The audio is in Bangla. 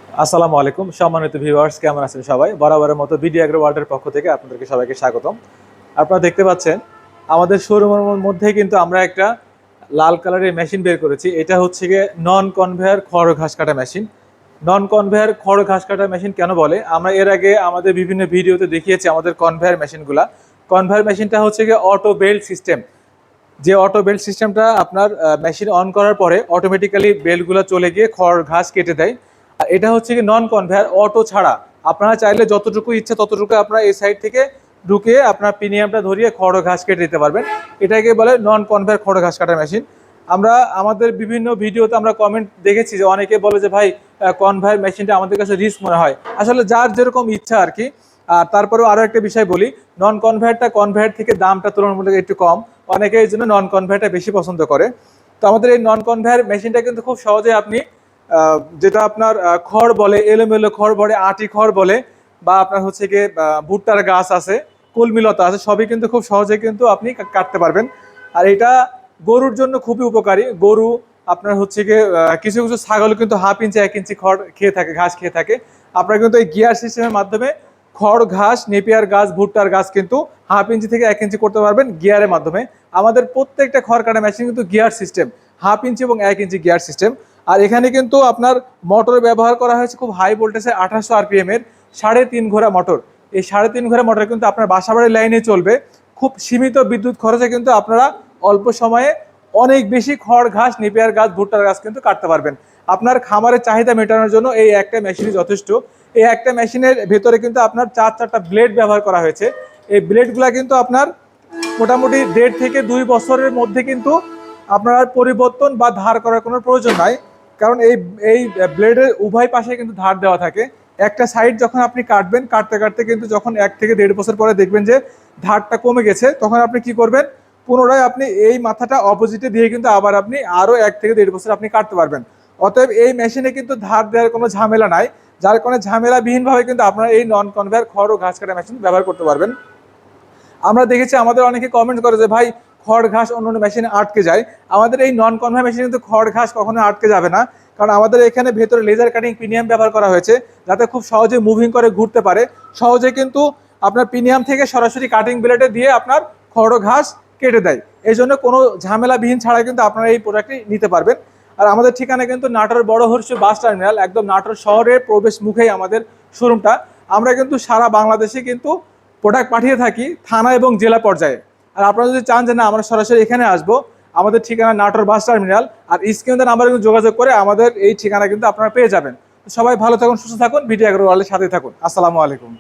আসসালামু আলাইকুম সম্মানিত ভিউয়ার্স, কেমন আছেন সবাই? বরাবরের মতো বিডি এগ্রো ওয়ার্ল্ডের পক্ষ থেকে আপনাদেরকে সবাইকে স্বাগতম। আপনারা দেখতে পাচ্ছেন আমাদের শোরুমের মধ্যে কিন্তু আমরা একটা লাল কালারের মেশিন বের করেছি। এটা হচ্ছে গিয়ে নন কনভেয়ার খড় ঘাস কাটা মেশিন। নন কনভেয়ার খড় ঘাস কাটা মেশিন কেন বলে? আমরা এর আগে আমাদের বিভিন্ন ভিডিওতে দেখিয়েছি আমাদের কনভেয়ার মেশিনগুলা। কনভেয়ার মেশিনটা হচ্ছে গিয়ে অটো বেল্ট সিস্টেম। যে অটো বেল্ট সিস্টেমটা আপনার মেশিন অন করার পরে অটোমেটিক্যালি বেল্টগুলো চলে গিয়ে খড় ঘাস কেটে দেয়। আর এটা হচ্ছে কি নন কনভেয়ার, অটো ছাড়া। আপনারা চাইলে যতটুকু ইচ্ছা ততটুকু আপনারা এই সাইড থেকে ঢুকিয়ে আপনার পিনিয়ামটা ধরিয়ে খড় ঘাস কেটে দিতে পারবেন। এটাকে বলে নন কনভেয়ার খড় ঘাস কাটা মেশিন। আমরা আমাদের বিভিন্ন ভিডিওতে আমরা কমেন্ট দেখেছি যে অনেকে বলে যে ভাই কনভেয়ার মেশিনটা আমাদের কাছে রিস্ক মনে হয়। আসলে যার যেরকম ইচ্ছা আর কি। আর তারপরেও আরও একটা বিষয় বলি, নন কনভেয়ারটা কনভেয়ার থেকে দামটা তুলনামূলক একটু কম। অনেকে এই জন্য নন কনভেয়ারটা বেশি পছন্দ করে। তো আমাদের এই নন কনভেয়ার মেশিনটা কিন্তু খুব সহজে আপনি যেটা আপনার খড় বলে, এলোমেলো খড় বলে, আটি খড় বলে, বা আপনার হচ্ছে গিয়ে ভুট্টার গাছ আছে, কলমিলতা আছে, সবই কিন্তু খুব সহজে কিন্তু আপনি কাটতে পারবেন। আর এটা গরুর জন্য খুবই উপকারী। গরু আপনার হচ্ছে গিয়ে কিছু কিছু ছাগল কিন্তু 1/2 ইঞ্চি 1 ইঞ্চি খড় খেয়ে থাকে, ঘাস খেয়ে থাকে। আপনারা কিন্তু এই গিয়ার সিস্টেমের মাধ্যমে খড় ঘাস, নেপিয়ার গাছ, ভুট্টার গাছ কিন্তু 1/2 ইঞ্চি থেকে 1 ইঞ্চি করতে পারবেন গিয়ারের মাধ্যমে। আমাদের প্রত্যেকটা খড় কাটা মেশিন কিন্তু গিয়ার সিস্টেম, 1/2 ইঞ্চি এবং 1 ইঞ্চি গিয়ার সিস্টেম। আর এখানে কিন্তু আপনার মোটর ব্যবহার করা হয়েছে খুব হাই ভোল্টেজে 2800 আরপিএম এর 3.5 ঘোড়া মোটর। এই 3.5 ঘোড়া মোটর কিন্তু আপনার বাসাবাড়ির লাইনে চলবে। খুব সীমিত বিদ্যুৎ খরচে কিন্তু আপনারা অল্প সময়ে অনেক বেশি খড় ঘাস, নেপিয়ার গাছ, ভুট্টার গাছ কিন্তু কাটতে পারবেন। আপনার খামারের চাহিদা মেটানোর জন্য এই একটা মেশিনই যথেষ্ট। এই একটা মেশিনের ভেতরে কিন্তু আপনার 4টা ব্লেড ব্যবহার করা হয়েছে। এই ব্লেডগুলা কিন্তু আপনার মোটামুটি 1.5 থেকে 2 বছরের মধ্যে কিন্তু আপনার পরিবর্তন বা ধার করার কোনো প্রয়োজন নাই। কারণ এই এই ব্লেডের উভয় পাশে কিন্তু ধার দেওয়া থাকে। একটা সাইড যখন আপনি কাটবেন, কাটতে কাটতে কিন্তু যখন 1 থেকে 1.5 বছর পরে দেখবেন যে ধারটা কমে গেছে, তখন আপনি কি করবেন, পুনরায় আপনি এই মাথাটা অপোজিটে দিয়ে কিন্তু আবার আপনি আরও 1 থেকে 1.5 বছর আপনি কাটতে পারবেন। অতএব এই মেশিনে কিন্তু ধার দেওয়ার কোনো ঝামেলা নাই। যার কারণে ঝামেলাবিহীনভাবে কিন্তু আপনারা এই নন কনভেয়ার খড় ও ঘাস কাটা মেশিন ব্যবহার করতে পারবেন। আমরা দেখেছি আমাদের অনেকে কমেন্ট করে যে ভাই খড় ঘাস অন্য অন্য মেশিনে আটকে যায়। আমাদের এই নন কনভেয়ার মেশিনে কিন্তু খড় ঘাস কখনো আটকে যাবে না। কারণ আমাদের এখানে ভেতরে লেজার কাটিং পিনিয়াম ব্যবহার করা হয়েছে, যাতে খুব সহজে মুভিং করে ঘুরতে পারে। সহজে কিন্তু আপনার পিনিয়াম থেকে সরাসরি কাটিং ব্লেডে দিয়ে আপনার খড় ও ঘাস কেটে দেয়। এই জন্য কোনো ঝামেলাবিহীন ছাড়া কিন্তু আপনারা এই প্রোডাক্টটি নিতে পারবেন। আর আমাদের ঠিকানা কিন্তু নাটোর বড় হর্ষ বাস টার্মিনাল, একদম নাটোর শহরের প্রবেশ মুখেই আমাদের শোরুমটা। আমরা কিন্তু সারা বাংলাদেশে কিন্তু প্রোডাক্ট পাঠিয়ে থাকি থানা এবং জেলা পর্যায়ে। আর আপনারা যদি চান যে না আমরা সরাসরি এখানে আসবো, আমাদের ঠিকানা নাটোর বাস টার্মিনাল। আর স্ক্রিনে নাম্বারে কিন্তু যোগাযোগ করে আমাদের এই ঠিকানা কিন্তু আপনারা পেয়ে যাবেন। সবাই ভালো থাকুন, সুস্থ থাকুন, বিডি এগ্রো ওয়ার্ল্ডের সাথে থাকুন। আসসালামু আলাইকুম।